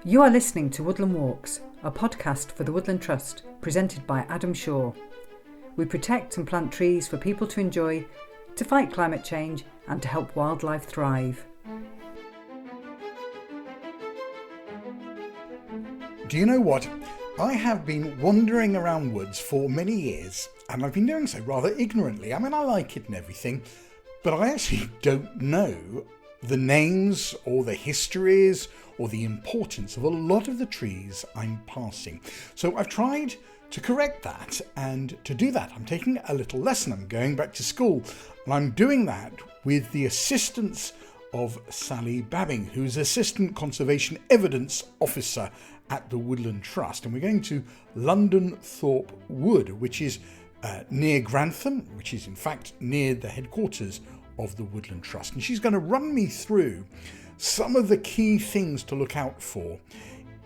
You are listening to Woodland Walks, a podcast for the Woodland Trust, presented by Adam Shaw. We protect and plant trees for people to enjoy, to fight climate change and to help wildlife thrive. Do you know what? I have been wandering around woods for many years, and I've been doing so rather ignorantly. I mean, I like it and everything, but I actually don't know the names or the histories or the importance of a lot of the trees I'm passing. So I've tried to correct that, and to do that I'm taking a little lesson. I'm going back to school, and I'm doing that with the assistance of Sally Bavin, who's Assistant Conservation Evidence Officer at the Woodland Trust. And we're going to Londonthorpe Wood, which is near Grantham, which is in fact near the headquarters of the Woodland Trust. And she's going to run me through some of the key things to look out for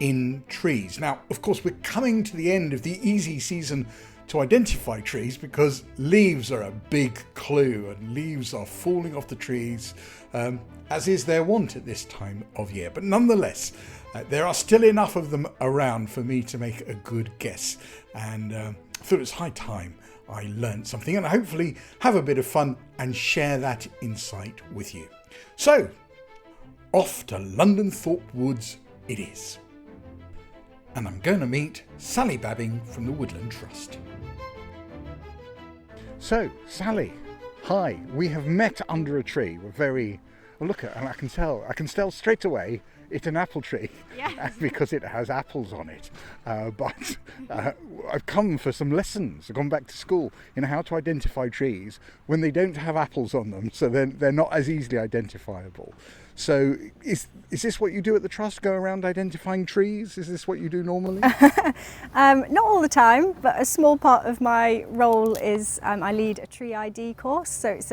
in trees. Now, of course, we're coming to the end of the easy season to identify trees because leaves are a big clue, and leaves are falling off the trees, as is their wont at this time of year. But nonetheless, there are still enough of them around for me to make a good guess. And I thought it was high time I learned something, and hopefully have a bit of fun and share that insight with you. So, off to Londonthorpe Woods it is. And I'm going to meet Sally Bavin from the Woodland Trust. So, Sally, hi. We have met under a tree. We're very... Well, look at, and I can tell straight away it's an apple tree. Yes. Because it has apples on it. But I've come for some lessons. I've gone back to school in how to identify trees when they don't have apples on them, so they're not as easily identifiable. So is this what you do at the Trust, go around identifying trees? Is this what you do normally? Not all the time, but a small part of my role is I lead a tree ID course. So it's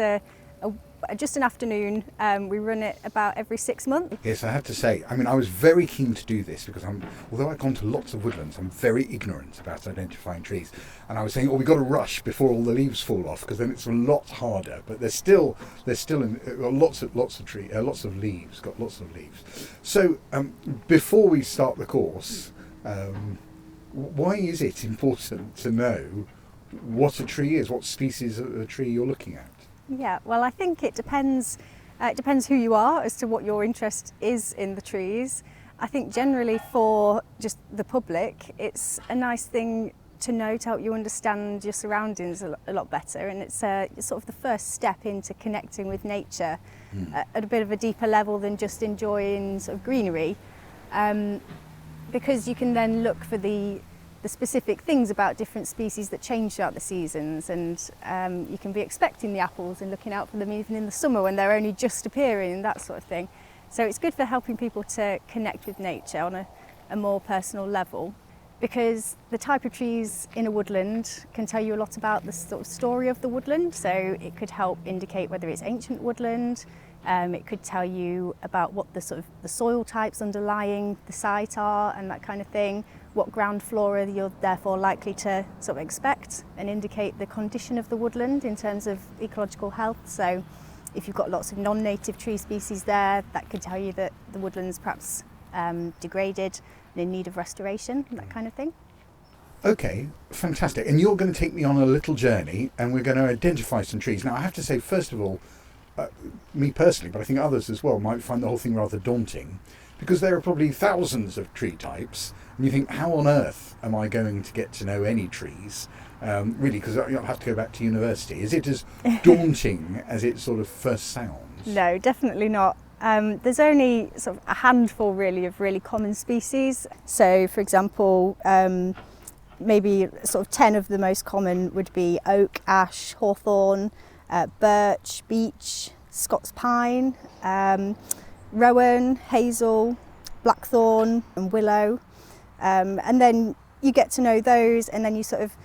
just an afternoon. We run it about every 6 months. Yes, I have to say, I mean, I was very keen to do this because although I've gone to lots of woodlands, I'm very ignorant about identifying trees. And I was saying, we've got to rush before all the leaves fall off, because then it's a lot harder. But there's still lots of leaves. So before we start the course, why is it important to know what a tree is, what species of a tree you're looking at? Yeah, well, I think it depends who you are as to what your interest is in the trees. I think generally for just the public, it's a nice thing to know to help you understand your surroundings a lot better, and it's sort of the first step into connecting with nature at a bit of a deeper level than just enjoying sort of greenery, because you can then look for the specific things about different species that change throughout the seasons, and you can be expecting the apples and looking out for them even in the summer when they're only just appearing and that sort of thing. So it's good for helping people to connect with nature on a more personal level, because the type of trees in a woodland can tell you a lot about the sort of story of the woodland. So it could help indicate whether it's ancient woodland. It could tell you about what the sort of the soil types underlying the site are and that kind of thing, what ground flora you're therefore likely to sort of expect, and indicate the condition of the woodland in terms of ecological health. So if you've got lots of non-native tree species there, that could tell you that the woodland's perhaps degraded and in need of restoration, that kind of thing. Okay, fantastic. And you're going to take me on a little journey, and we're going to identify some trees. Now, I have to say, first of all, me personally, but I think others as well, might find the whole thing rather daunting, because there are probably thousands of tree types, and you think, how on earth am I going to get to know any trees? Really, because I'll have to go back to university. Is it as daunting as it sort of first sounds? No, definitely not. There's only sort of a handful really of really common species. So, for example, maybe sort of 10 of the most common would be oak, ash, hawthorn, birch, beech, Scots pine, rowan, hazel, blackthorn and willow. And then you get to know those, and then you sort of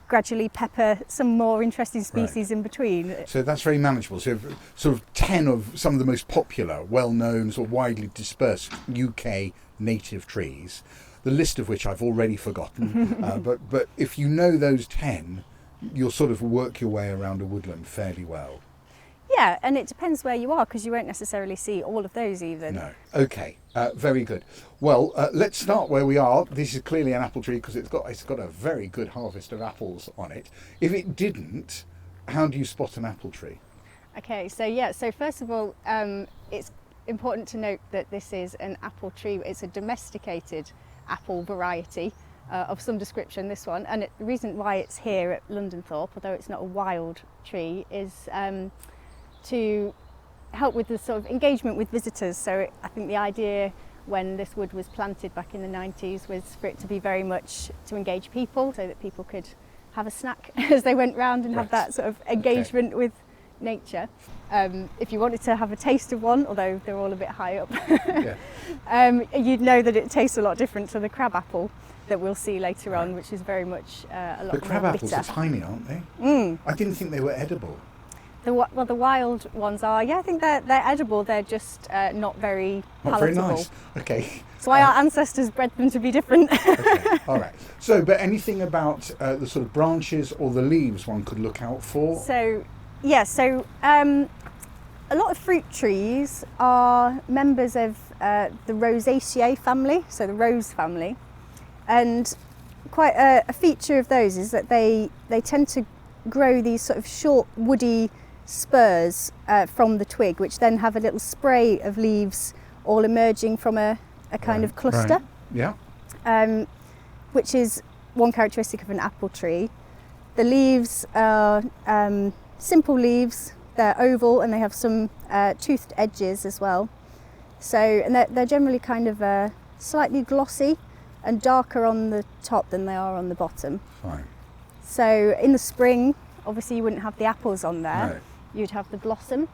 gradually pepper some more interesting species in between. So that's very manageable. So sort of 10 of some of the most popular, well-known, sort of widely dispersed UK native trees, the list of which I've already forgotten. But if you know those 10, you'll sort of work your way around a woodland fairly well. Yeah, and it depends where you are, because you won't necessarily see all of those even. No. Okay. Very good. Well, let's start where we are. This is clearly an apple tree because it's got a very good harvest of apples on it. If it didn't, how do you spot an apple tree? Okay, so first of all, it's important to note that this is an apple tree. It's a domesticated apple variety of some description, this one. And the reason why it's here at Londonthorpe, although it's not a wild tree, is to help with the sort of engagement with visitors. So I think the idea when this wood was planted back in the 90s was for it to be very much to engage people, so that people could have a snack as they went round and have that sort of engagement with nature. If you wanted to have a taste of one, although they're all a bit high up, you'd know that it tastes a lot different to the crab apple that we'll see later on, which is very much a lot more bitter. The crab apples are tiny, aren't they? I didn't think they were edible. The wild ones are, I think they're edible. They're just not very palatable. Not very nice. Okay. That's why our ancestors bred them to be different. Okay. All right. So, but anything about the sort of branches or the leaves one could look out for? So a lot of fruit trees are members of the Rosaceae family, so the rose family, and quite a feature of those is that they tend to grow these sort of short woody spurs from the twig, which then have a little spray of leaves all emerging from a kind of cluster. Right. Yeah. Which is one characteristic of an apple tree. The leaves are simple leaves. They're oval and they have some toothed edges as well. So, and they're generally kind of slightly glossy and darker on the top than they are on the bottom. Fine. So in the spring, obviously you wouldn't have the apples on there. No. You'd have the blossom,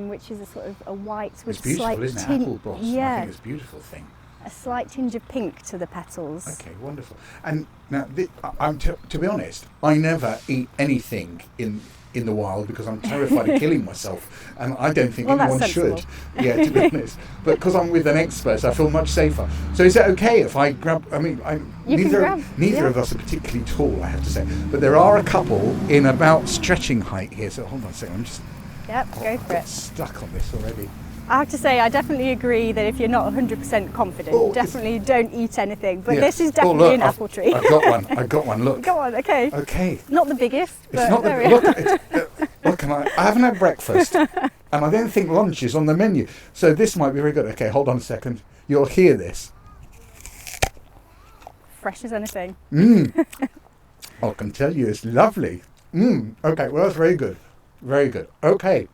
which is a sort of a white with It's beautiful, slight isn't it? Apple blossom. Yeah, I think it's a beautiful thing. a slight tinge of pink to the petals. Okay, wonderful. And now, to be honest, I never eat anything in the wild because I'm terrified of killing myself, and I don't think anyone should. Yeah, to be honest. But because I'm with an expert, I feel much safer. So is it okay if I grab? I mean, neither of us are particularly tall, I have to say, but there are a couple in about stretching height here. So hold on a second, I'm just. Yep, go for it. Stuck on this already. I have to say, I definitely agree that if you're not 100% confident, definitely don't eat anything. But this is definitely an apple tree. I've got one. Look. Go on. Okay. Okay. Not the biggest. It's not the look. I haven't had breakfast, and I don't think lunch is on the menu. So this might be very good. Okay, hold on a second. You'll hear this. Fresh as anything. I can tell you, it's lovely. Okay. Well, that's very good. Very good. Okay.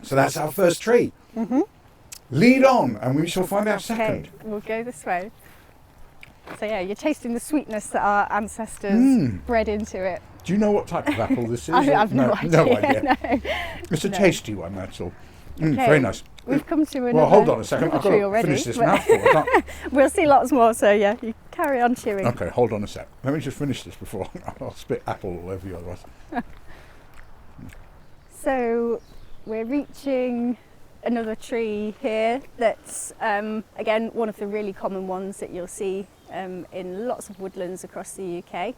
So that's our first tree. Mm-hmm. Lead on, and we shall find our second. Okay, we'll go this way. So yeah, you're tasting the sweetness that our ancestors bred into it. Do you know what type of apple this is? I've no idea. No idea. No. It's a tasty one, that's all. Okay. Very nice. We've come to another. Well, hold on a second. I've got to already, finish this mouthful. We'll see lots more. So yeah, you carry on chewing. Okay, hold on a sec. Let me just finish this before I'll spit apple all over you otherwise. So we're reaching another tree here that's again one of the really common ones that you'll see in lots of woodlands across the UK.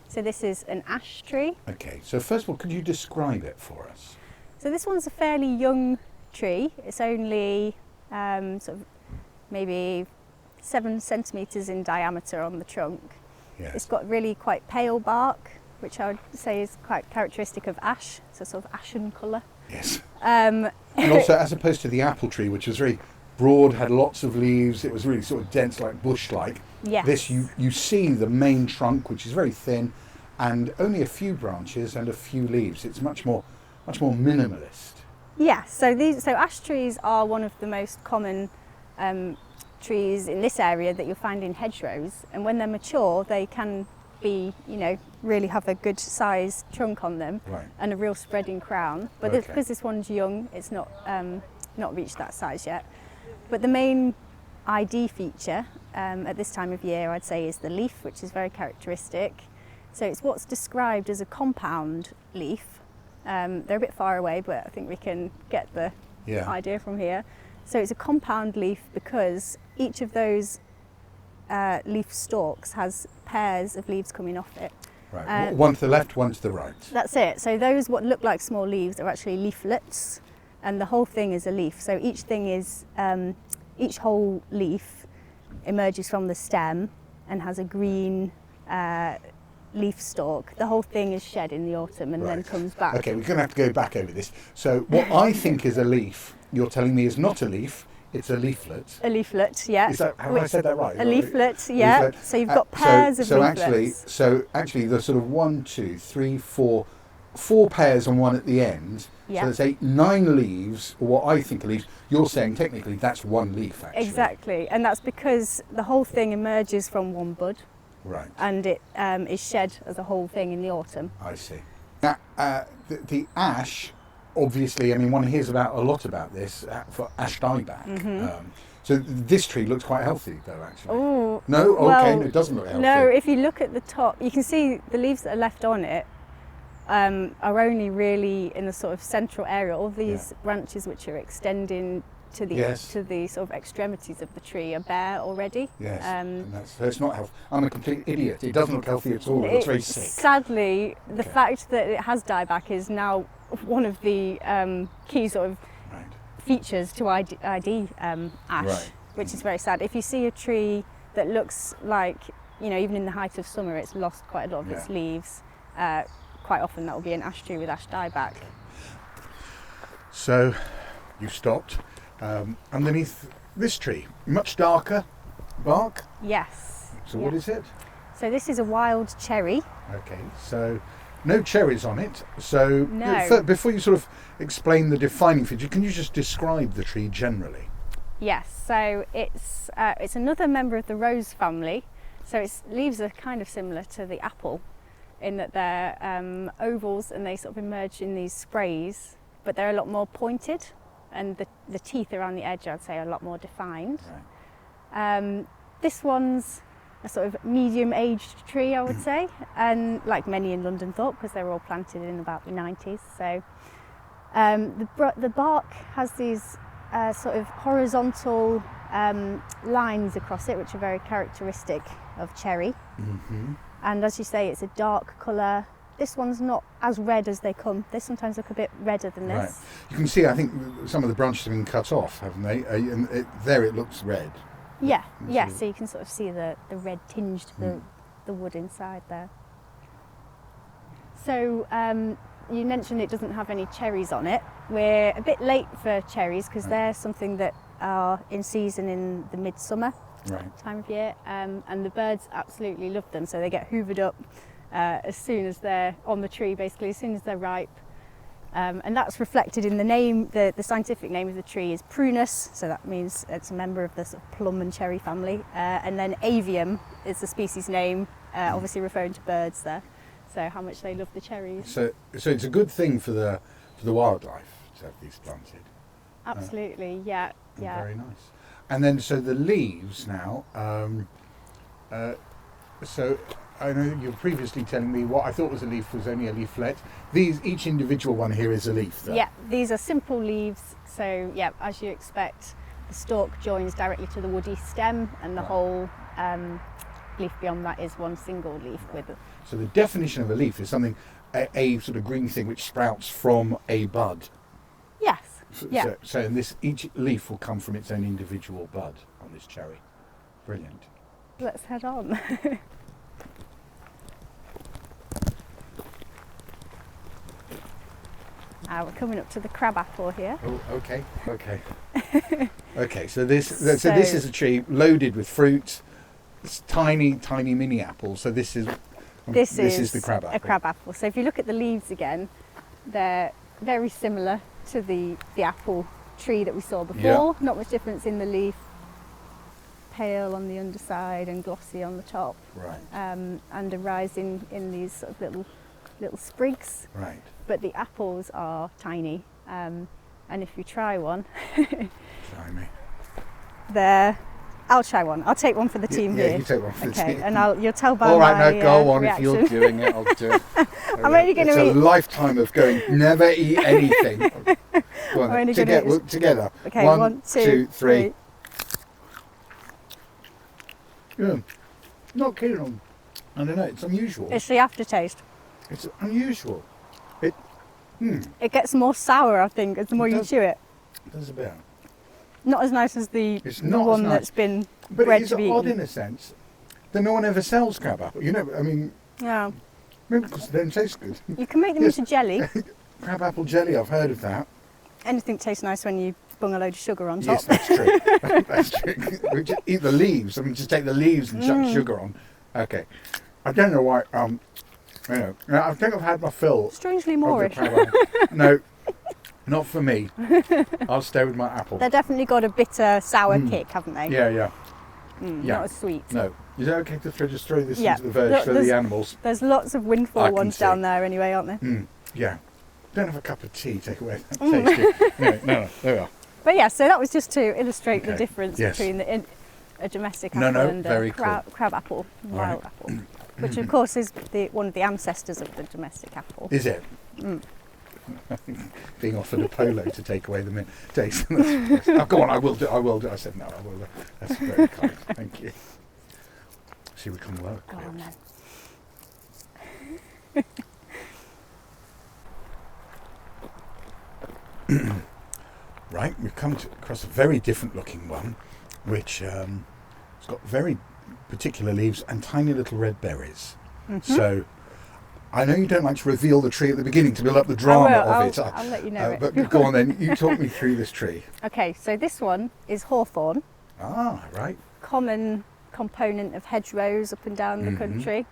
So this is an ash tree. Okay, so first of all, could you describe it for us? So this one's a fairly young tree. It's only sort of maybe 7 centimetres in diameter on the trunk. Yes. It's got really quite pale bark, which I would say is quite characteristic of ash. It's a sort of ashen colour. Yes. And also, as opposed to the apple tree, which was very broad, had lots of leaves, it was really sort of dense, like bush-like. Yes. This, you see the main trunk, which is very thin, and only a few branches and a few leaves. It's much more minimalist. Yeah. So ash trees are one of the most common trees in this area that you'll find in hedgerows, and when they're mature, they can be, really have a good sized trunk on them, right, and a real spreading crown. But because this one's young, it's not reached that size yet. But the main ID feature at this time of year, I'd say, is the leaf, which is very characteristic. So it's what's described as a compound leaf. They're a bit far away, but I think we can get the idea from here. So it's a compound leaf because each of those leaf stalks has pairs of leaves coming off it. Right. One to the left, one to the right. That's it. So those what look like small leaves are actually leaflets, and the whole thing is a leaf. So each thing is, each whole leaf emerges from the stem and has a green leaf stalk. The whole thing is shed in the autumn and then comes back. Okay, we're going to have to go back over this. So what I think is a leaf, you're telling me is not a leaf. It's a leaflet. A leaflet, yeah. Is that, have I said that right? A leaflet, yeah. Leaflet. So you've got pairs of leaflets. So actually the sort of 1, 2, 3, 4 pairs and one at the end. Yeah. So there's 9 leaves, or what I think are leaves. You're saying technically that's one leaf, actually. Exactly, and that's because the whole thing emerges from one bud. Right. And it is shed as a whole thing in the autumn. I see. Now, the ash, obviously, I mean, one hears a lot about this for ash dieback. Mm-hmm. So this tree looks quite healthy, though, actually. Oh. No? Okay, well, no, it doesn't look healthy. No, if you look at the top, you can see the leaves that are left on it are only really in the sort of central area. All these branches which are extending to the sort of extremities of the tree are bare already. Yes, and so it's not healthy. I'm a complete idiot. It doesn't look healthy at all. It looks very sick. Sadly, the fact that it has dieback is now one of the key sort of features to ID ash, which is very sad. If you see a tree that looks like, even in the height of summer, it's lost quite a lot of its leaves, quite often that will be an ash tree with ash dieback. So you stopped. Underneath this tree, much darker bark? Yes. So what is it? So this is a wild cherry. Okay, so no cherries on it. So no. Before you sort of explain the defining feature, can you just describe the tree generally? Yes, so it's another member of the rose family. So its leaves are kind of similar to the apple in that they're ovals and they sort of emerge in these sprays, but they're a lot more pointed. And the teeth around the edge, I'd say, are a lot more defined. Right. This one's a sort of medium-aged tree, I would say, and like many in Londonthorpe, because they were all planted in about the 90s. So the bark has these sort of horizontal lines across it, which are very characteristic of cherry. Mm-hmm. And as you say, it's a dark colour. This one's not as red as they come. They sometimes look a bit redder than this. Right. You can see, I think, some of the branches have been cut off, haven't they? And there it looks red. Yeah, so you can sort of see the red tinge to the wood inside there. So you mentioned it doesn't have any cherries on it. We're a bit late for cherries because they're something that are in season in the midsummer time of year. And the birds absolutely love them, so they get hoovered up as soon as they're on the tree, basically, as soon as they're ripe. And that's reflected in the name. The scientific name of the tree is Prunus, so that means it's a member of the sort of plum and cherry family. And then avium is the species name, obviously referring to birds there. So how much they love the cherries. So it's a good thing for the wildlife to have these planted. Absolutely, yeah. Very nice. And then so the leaves now. So I know you were previously telling me what I thought was a leaf was only a leaflet. Each individual one here is a leaf, though. Yeah, these are simple leaves. So, yeah, as you expect, the stalk joins directly to the woody stem, and the whole leaf beyond that is one single leaf with it. So the definition of a leaf is something, a sort of green thing which sprouts from a bud. Yes. So in this, each leaf will come from its own individual bud on this cherry. Brilliant. Let's head on. We're coming up to the crabapple here. Oh, okay. Okay, so this is a tree loaded with fruit. It's tiny mini apples. So this is the crabapple. A crabapple. So if you look at the leaves again, they're very similar to the apple tree that we saw before. Yeah. Not much difference in the leaf. Pale on the underside and glossy on the top. Right. And arising in these sort of little sprigs. Right. But the apples are tiny, and if you try one, try me. I'll try one. I'll take one for the team here. Yeah, you take one for the team. Okay, and you'll tell by all right, my now go on. reaction. If you're doing it, I'll do it. I'm only going to eat. It's a lifetime of going. Never eat anything. Go on, I'm only together. Okay, 1, 2, 3. Yeah. Not keen on I don't know, it's unusual. It's the aftertaste. It's unusual. It gets more sour, I think, as the more you chew it. It does a bit. Not as nice as the not one as nice. that's been But bred it's to be odd eaten. in a sense that no one ever sells crab apple. You know, I mean, Yeah. maybe because they don't taste good. You can make them Yes. into jelly. Crab apple jelly, I've heard of that. Anything tastes nice when you bung a load of sugar on top. Yes, that's true. That's true. We just eat the leaves. I mean, just take the leaves and chuck sugar on. Okay. I don't know why. You know, I think I've had my fill. Strangely of the Moorish. crab apple. No, not for me. I'll stay with my apple. They've definitely got a bitter, sour kick, haven't they? Yeah, yeah. Not as sweet. No. Is it okay to just throw this Yeah. into the verge for the animals? There's lots of windfall I can ones see. down there anyway, aren't there? Yeah. Don't have a cup of tea, take away that taste. No, there we are. But yeah, so that was just to illustrate the Okay. difference Yes. between a domestic No, apple no, and very a crab apple, wild apple, which of course is one of the ancestors of the domestic apple. Is it? Being offered a polo to take away the taste. Oh, go on, I will do. I said no, I will. That's very kind. Thank you. See, we can work. Go on then. Right, we've come across a very different looking one, which has got very particular leaves and tiny little red berries. So, I know you don't like to reveal the tree at the beginning to build up the drama of it. I'll let you know it. But go on then, you talk me through this tree. Okay, so this one is hawthorn, Ah, right. common component of hedgerows up and down the country.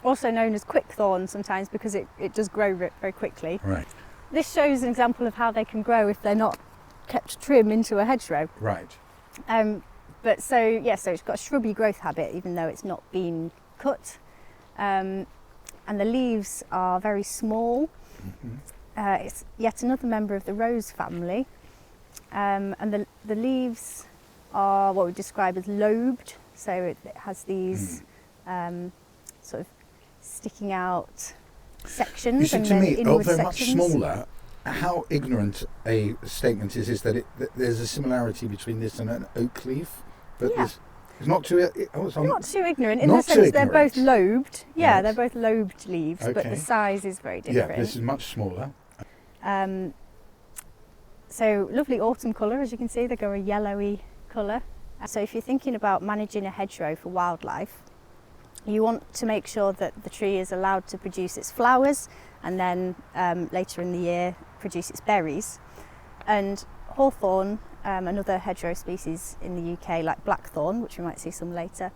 Also known as quickthorn sometimes because it does grow very quickly. Right, This shows an example of how they can grow if they're not kept trim into a hedgerow. right. But so it's got a shrubby growth habit even though it's not been cut. And the leaves are very small. It's yet another member of the rose family. And the leaves are what we describe as lobed. So it has these sort of sticking out sections. You see, and to then me, inward although much sections. smaller, how ignorant a statement is that there's a similarity between this and an oak leaf. But Yeah. it's not too... Not too ignorant in Not the too sense they're both ignorant. lobed. Yeah, Right. they're both lobed leaves, but Okay. the size is very different. Yeah, this is much smaller. So lovely autumn colour, as you can see, they go a yellowy colour. So if you're thinking about managing a hedgerow for wildlife, you want to make sure that the tree is allowed to produce its flowers and then later in the year produce its berries. And hawthorn, another hedgerow species in the UK like blackthorn, which we might see some later,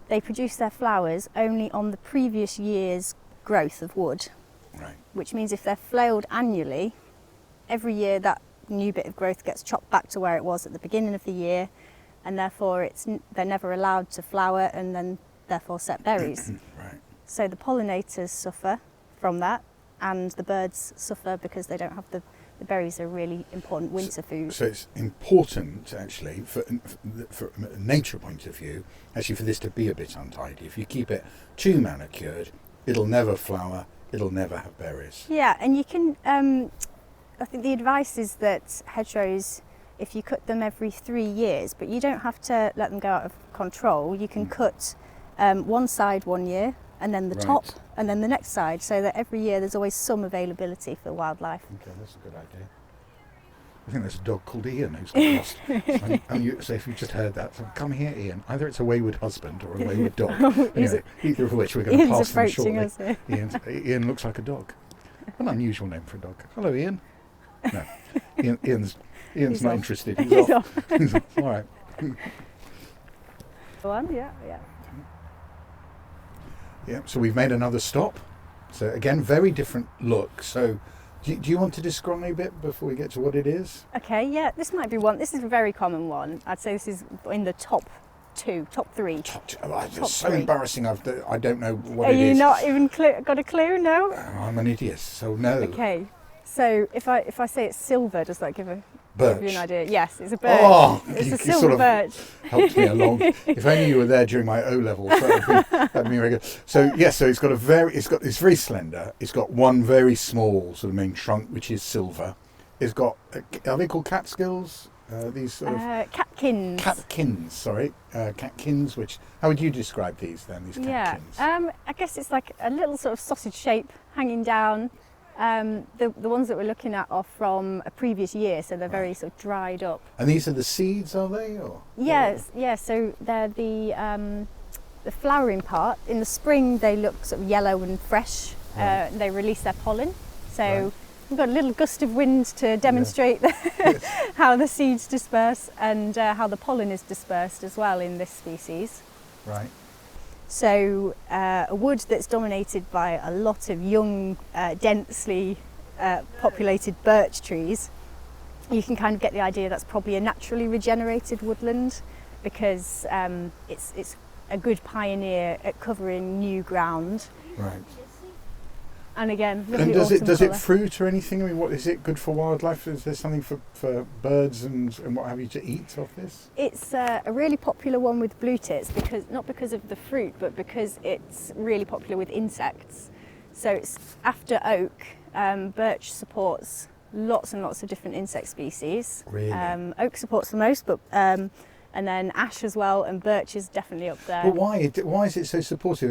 they produce their flowers only on the previous year's growth of wood. Right. Which means if they're flailed annually, every year that new bit of growth gets chopped back to where it was at the beginning of the year, and therefore they're never allowed to flower and then therefore set berries. Right. So the pollinators suffer from that, and the birds suffer because they don't have the berries are really important winter food. So it's important, actually, from a nature point of view, actually for this to be a bit untidy. If you keep it too manicured, it'll never flower, it'll never have berries. Yeah, and you can, I think the advice is that hedgerows, if you cut them every 3 years, but you don't have to let them go out of control, you can cut one side 1 year, and then the top, Right. and then the next side, so that every year there's always some availability for wildlife. Okay, that's a good idea. I think there's a dog called Ian who's got lost. So if you just heard that, so come here, Ian. Either it's a wayward husband or a wayward dog. Anyway, either of which we're going to Ian's pass them approaching shortly. us here. Ian looks like a dog. An unusual name for a dog. Hello, Ian. No, Ian's He's not off. interested. He's He's off. He's off. All right. One, yeah. Yeah. So we've made another stop. So again, very different look. So do you want to describe it before we get to what it is? Okay, yeah, this might be one. This is a very common one. I'd say this is in the top three. It's so 3. embarrassing. I don't know what Are it is. you not even got a clue? No. I'm an idiot. So no. Okay. So if I say it's silver, does that give you Birch. an idea? Yes, it's a birch. Oh, it's you a silver sort of birch. helped me along. If only you were there during my O levels, that'd be very good. So yes, so it's very slender. It's got one very small sort of main trunk, which is silver. It's got, are they called catskills? These sort of catkins. catkins. Sorry, catkins. How would you describe these then? These catkins. Yeah, I guess it's like a little sort of sausage shape hanging down. The ones that we're looking at are from a previous year, so they're very sort of dried up. And these are the seeds, are they? Or Yes, yeah. So they're the flowering part. In the spring, they look sort of yellow and fresh. Right. They release their pollen. So Right. we've got a little gust of wind to demonstrate Yes. how the seeds disperse and how the pollen is dispersed as well in this species. Right. So a wood that's dominated by a lot of young, densely populated birch trees, you can kind of get the idea that's probably a naturally regenerated woodland, because it's a good pioneer at covering new ground. Right. And again, And lovely does autumn it colour. fruit or anything? I mean, what is it good for wildlife? Is there something for birds and what have you to eat off this? It's a really popular one with blue tits, not because of the fruit, but because it's really popular with insects. So it's after oak. Birch supports lots and lots of different insect species. Really? Oak supports the most, but and then ash as well, and birch is definitely up there. But why is it so supportive?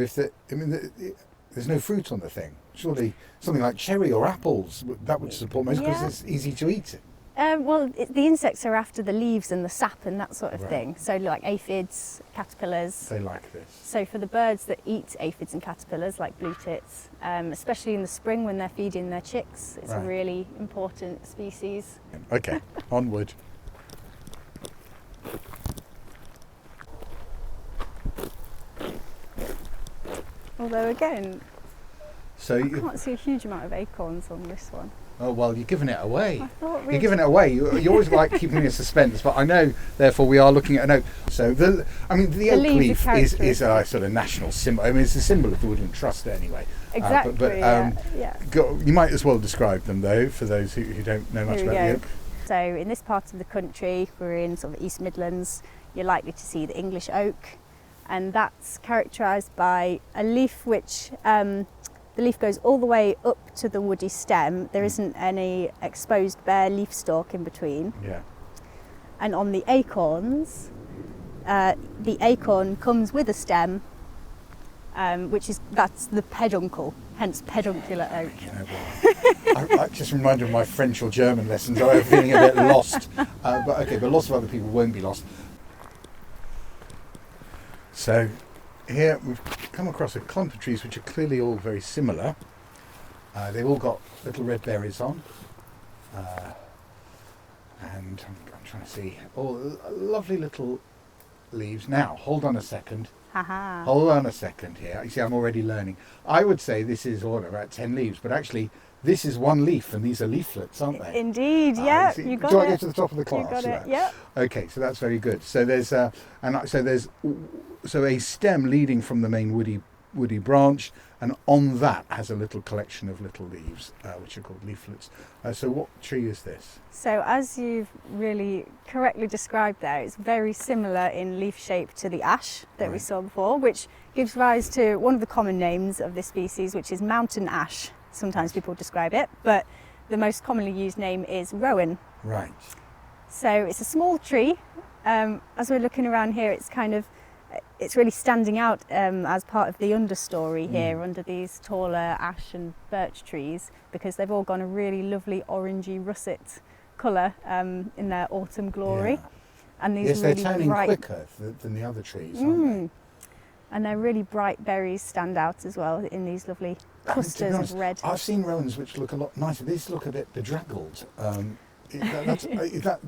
There's no fruit on the thing. Surely something like cherry or apples that would support most because Yeah. it's easy to eat. The insects are after the leaves and the sap and that sort of Right. thing. So like aphids, caterpillars. They like this. So for the birds that eat aphids and caterpillars, like blue tits, especially in the spring when they're feeding their chicks, it's a Right. really important species. Okay, onward. Although again, So I you, can't see a huge amount of acorns on this one. oh well, you're giving it away. I thought You're giving it away. You always like keeping me in suspense, but I know, therefore, we are looking at an oak. So the oak leaves are leaf is a characteristic. sort of national symbol. I mean, it's a symbol of the Woodland Trust anyway. Exactly. Yeah. You might as well describe them though, for those who don't know much Here we about the go. oak. So in this part of the country, we're in sort of East Midlands, you're likely to see the English oak, and that's characterised by a leaf which the leaf goes all the way up to the woody stem. There isn't any exposed bare leaf stalk in between. Yeah. And on the acorns, the acorn comes with a stem, that's the peduncle, hence peduncular oak. You know, well, I just reminded of my French or German lessons. I was feeling a bit lost. But lots of other people won't be lost. So here we've come across a clump of trees which are clearly all very similar. They've all got little red berries on. And I'm trying to see. Oh, lovely little leaves. Now, hold on a second. Haha. Hold on a second here. You see, I'm already learning. I would say this is about 10 leaves, but actually this is one leaf, and these are leaflets, aren't they? Indeed, yeah, see. you got Do it. I go to the top of the class? You got it, Yeah. yeah. Okay, so that's very good. So there's a stem leading from the main woody branch, and on that has a little collection of little leaves, which are called leaflets. So what tree is this? So as you've really correctly described there, it's very similar in leaf shape to the ash that we Right. saw before, which gives rise to one of the common names of this species, which is mountain ash. Sometimes people describe it, but the most commonly used name is rowan. Right. So it's a small tree. As we're looking around here, it's really standing out as part of the understory here under these taller ash and birch trees, because they've all gone a really lovely orangey russet colour in their autumn glory. Yeah. And these Yes, really they're turning bright, quicker than the other trees, aren't and their really bright berries stand out as well in these lovely they? clusters To be honest, of red. I've seen rowans which look a lot nicer. These look a bit bedraggled. Is that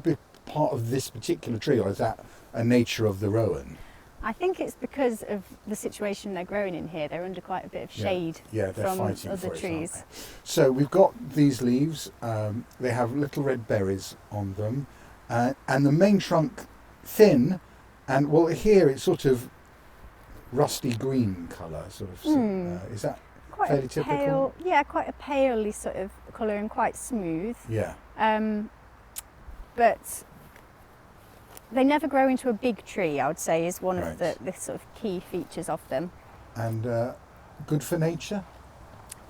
part of this particular tree, or is that a nature of the rowan? I think it's because of the situation they're growing in here. They're under quite a bit of shade Yeah, they're from fighting other for it, trees. aren't they? So we've got these leaves. They have little red berries on them, and the main trunk thin, and well here it's sort of rusty green colour. Sort of. Is that Quite fairly a typical? pale, yeah, quite a paley sort of colour and quite smooth. Yeah. But they never grow into a big tree, I would say, is one of the sort of key features of them. And good for nature.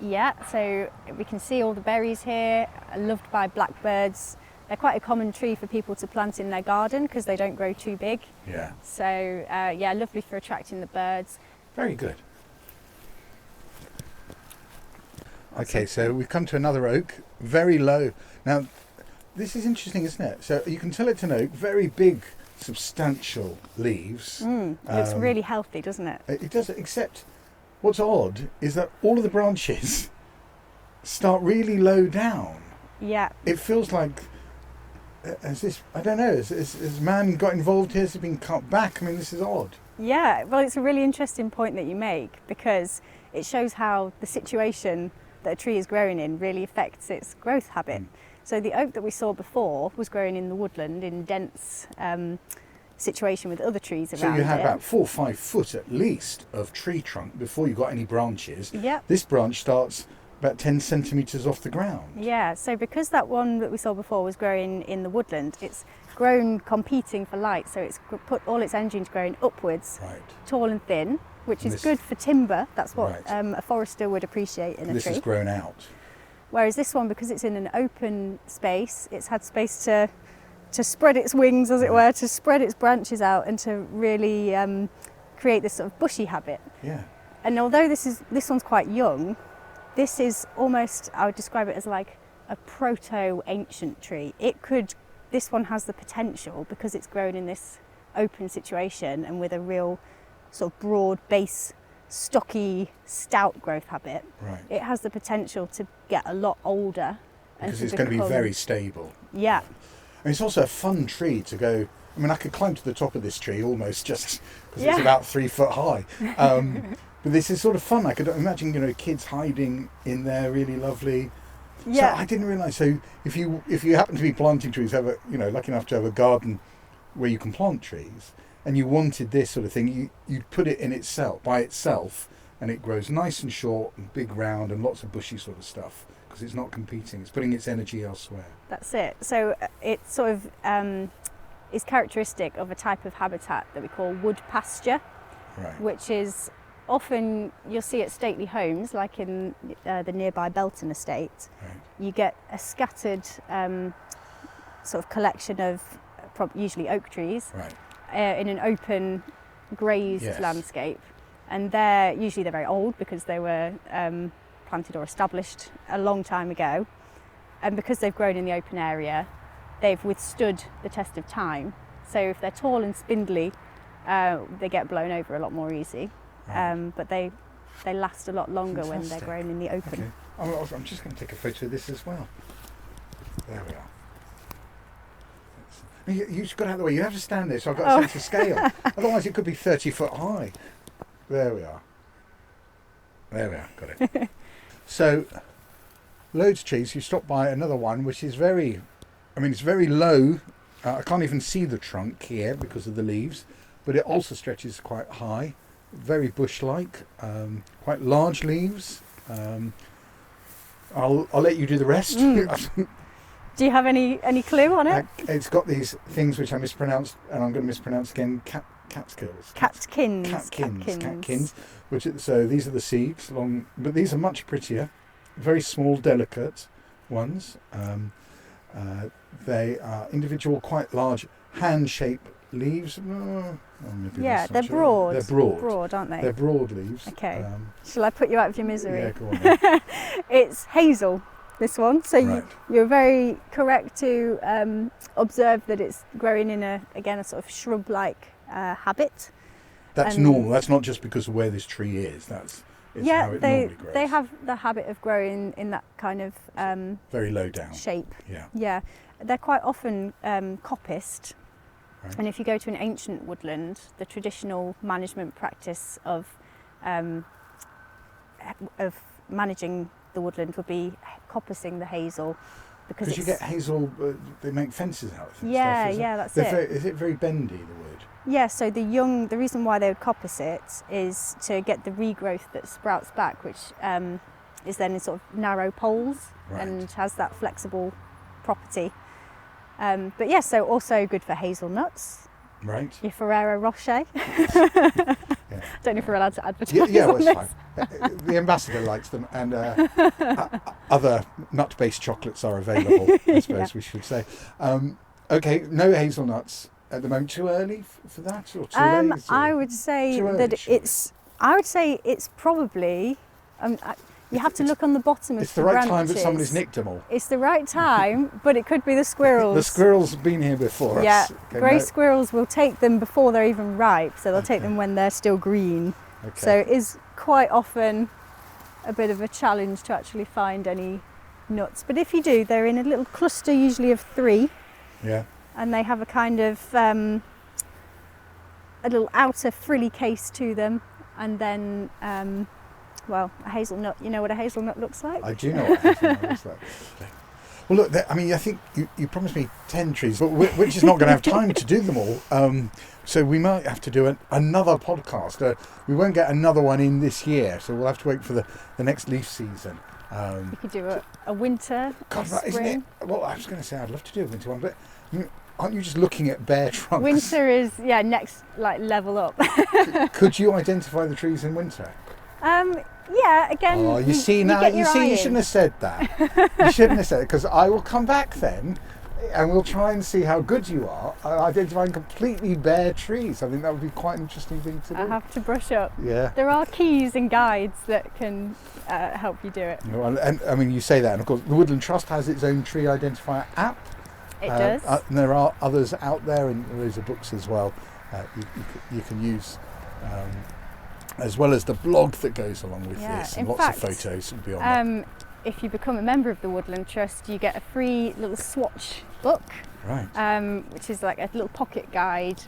Yeah, so we can see all the berries here, loved by blackbirds. they're quite a common tree for people to plant in their garden because they don't grow too big. Yeah. So yeah, lovely for attracting the birds. Very good. Okay, so we've come to another oak, very low. Now, this is interesting, isn't it? So you can tell it's an oak, very big, substantial leaves. Looks really healthy, doesn't it? It does, except what's odd is that all of the branches start really low down. Yeah. It feels like, has this, I don't know, has man got involved here? Has it been cut back? I mean, this is odd. Yeah, well, it's a really interesting point that you make because it shows how the situation that a tree is growing in really affects its growth habit. So the oak that we saw before was growing in the woodland in dense situation with other trees around it. So you had about 4 or 5 foot at least of tree trunk before you got any branches. Yep. This branch starts about 10 centimetres off the ground. Yeah, so because that one that we saw before was growing in the woodland, it's grown competing for light, so it's put all its energy into growing upwards, Right. tall and thin, which And is good for timber. That's what Right. a forester would appreciate in a This tree. has grown out. Whereas this one, because it's in an open space, it's had space to spread its wings, as it were, to spread its branches out and to really create this sort of bushy habit. Yeah. And although this one's quite young, this is almost, I would describe it as like a proto-ancient tree. This one has the potential, because it's grown in this open situation and with a real sort of broad base, stocky, stout growth habit. Right. It has the potential to get a lot older. Because it's going to be very stable. Yeah. And it's also a fun tree to go. I mean, I could climb to the top of this tree almost just because Yeah. it's about 3 foot high. But this is sort of fun. I could imagine, kids hiding in there, really lovely. Yeah. So I didn't realise. So if you happen to be planting trees, lucky enough to have a garden where you can plant trees, and you wanted this sort of thing, you'd put it in itself, by itself, and it grows nice and short and big round and lots of bushy sort of stuff, because it's not competing. It's putting its energy elsewhere. That's it. So it sort of is characteristic of a type of habitat that we call wood pasture, Right. which is often you'll see at stately homes, like in the nearby Belton estate. Right. You get a scattered sort of collection of usually oak trees Right. in an open grazed Yes. landscape, and they're very old because they were planted or established a long time ago, and because they've grown in the open area, they've withstood the test of time. So if they're tall and spindly, they get blown over a lot more easy. Right. But they last a lot longer when they're Fantastic. grown in the open. Okay. I'm just going to take a photo of this as well. There we are. You just got out of the way. You have to stand there, so I've got a sense of scale. Otherwise, it could be 30 foot high. There we are. Got it. So, loads of trees. You stop by another one, which is it's very low. I can't even see the trunk here because of the leaves, but it also stretches quite high. Very bush-like, quite large leaves. I'll let you do the rest. Do you have any clue on it? It's got these things which I mispronounced, and I'm going to mispronounce again. Catkins. Catkins. So these are the seeds, long, but these are much prettier, very small, delicate ones. They are individual, quite large, hand-shaped leaves. Yeah, they're broad. They're broad. Broad, aren't they? They're broad leaves. Okay. Shall I put you out of your misery? Yeah, go on then. It's hazel, this one. So Right. you're very correct to observe that it's growing in a sort of shrub-like habit. That's normal. That's not just because of where this tree is. It's how it normally grows. They have the habit of growing in that kind of very low down shape. Yeah. Yeah, they're quite often coppiced. Right. And if you go to an ancient woodland, the traditional management practice of managing the woodland would be coppicing the hazel, because you get hazel, they make fences out of it. That's it. Is it very bendy, the wood? Yeah, so the reason why they would coppice it is to get the regrowth that sprouts back, which is then in sort of narrow poles. Right. And has that flexible property. But so also good for hazelnuts. Right. Your Ferrero Rocher. Yeah. Don't know if we're allowed to advertise. Yeah, well, on it's this. fine. The ambassador likes them, and other nut-based chocolates are available, I suppose we should say. Okay, no hazelnuts at the moment. Too early for that, or too late? I would say that it's probably. You have to look on the bottom of it's the right branches. time that somebody's nicked them all. It's the right time, but it could be the squirrels. The squirrels have been here before Yeah, us. Okay, grey squirrels will take them before they're even ripe, so they'll take them when they're still green. Okay. So it is quite often a bit of a challenge to actually find any nuts. But if you do, they're in a little cluster, usually of 3. Yeah. And they have a kind of a little outer frilly case to them, and then well, a hazelnut. You know what a hazelnut looks like? I do know what a hazelnut looks like. Well, look, I think you promised me 10 trees, but which is not going to have time to do them all. So we might have to do another podcast. We won't get another one in this year, so we'll have to wait for the next leaf season. You could do a winter, God, a isn't spring. it? Well, I was going to say I'd love to do a winter one, but aren't you just looking at bare trunks? Winter is next level up. Could you identify the trees in winter? Yeah, again. Oh, you see now. You shouldn't have said that. You shouldn't have said it, because I will come back then, and we'll try and see how good you are at identifying completely bare trees. I think that would be quite an interesting thing to do. I have to brush up. Yeah. There are keys and guides that can help you do it. Well, and I mean, you say that, and of course, the Woodland Trust has its own tree identifier app. It does. And there are others out there, and there is books as well. You can use. As well as the blog that goes along with this, and lots of photos will be on that. If you become a member of the Woodland Trust, you get a free little swatch book, right? Which is like a little pocket guide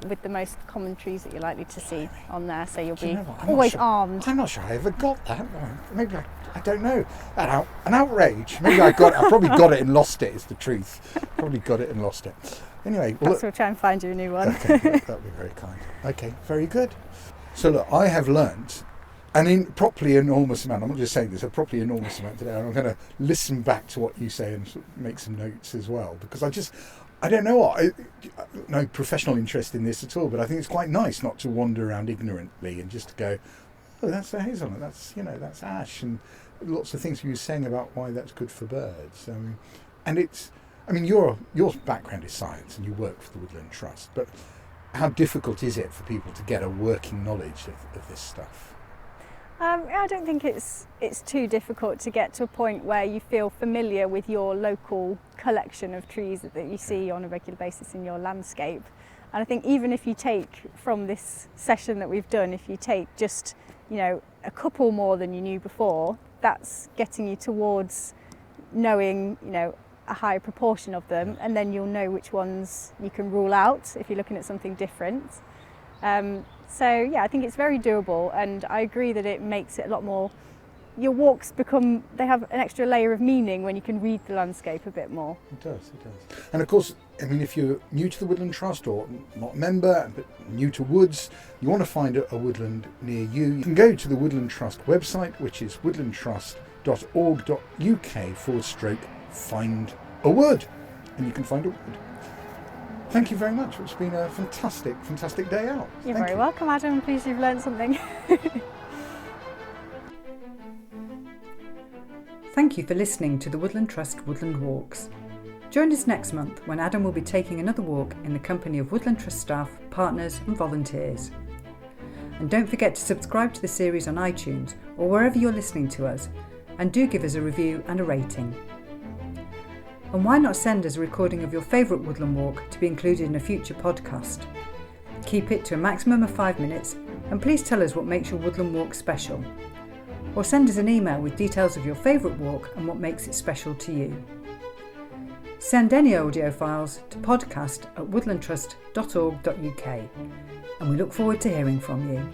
with the most common trees that you're likely to see on there, so you'll be always armed. I'm not sure I ever got that. Maybe I don't know. An outrage. Maybe I probably got it and lost it, is the truth. Probably got it and lost it. Anyway, we'll try and find you a new one. Okay, that'd be very kind. Okay, very good. So look, I have learnt an properly enormous amount. I'm not just saying this, a properly enormous amount today. And I'm going to listen back to what you say and make some notes as well, because I don't know no professional interest in this at all, but I think it's quite nice not to wander around ignorantly and just to go, oh, that's a hazelnut, that's ash, and lots of things you were saying about why that's good for birds. Your background is science and you work for the Woodland Trust, but how difficult is it for people to get a working knowledge of this stuff? I don't think it's too difficult to get to a point where you feel familiar with your local collection of trees that you see on a regular basis in your landscape. And I think even if you take from this session that we've done, if you take just a couple more than you knew before, that's getting you towards knowing a higher proportion of them, and then you'll know which ones you can rule out if you're looking at something different. So I think it's very doable, and I agree that it makes it a lot more. Your walks they have an extra layer of meaning when you can read the landscape a bit more. It does. And of course, if you're new to the Woodland Trust or not a member, but new to woods, you want to find a woodland near you, you can go to the Woodland Trust website, which is woodlandtrust.org.uk/find a wood, and you can find a wood. Thank you very much. It's been a fantastic day out. You're very welcome, Adam. I'm pleased you've learned something. Thank you for listening to the Woodland Trust Woodland Walks. Join us next month when Adam will be taking another walk in the company of Woodland Trust staff, partners and volunteers. And don't forget to subscribe to the series on iTunes or wherever you're listening to us, and do give us a review and a rating. And why not send us a recording of your favourite woodland walk to be included in a future podcast? Keep it to a maximum of 5 minutes, and please tell us what makes your woodland walk special. Or send us an email with details of your favourite walk and what makes it special to you. Send any audio files to podcast@woodlandtrust.org.uk, and we look forward to hearing from you.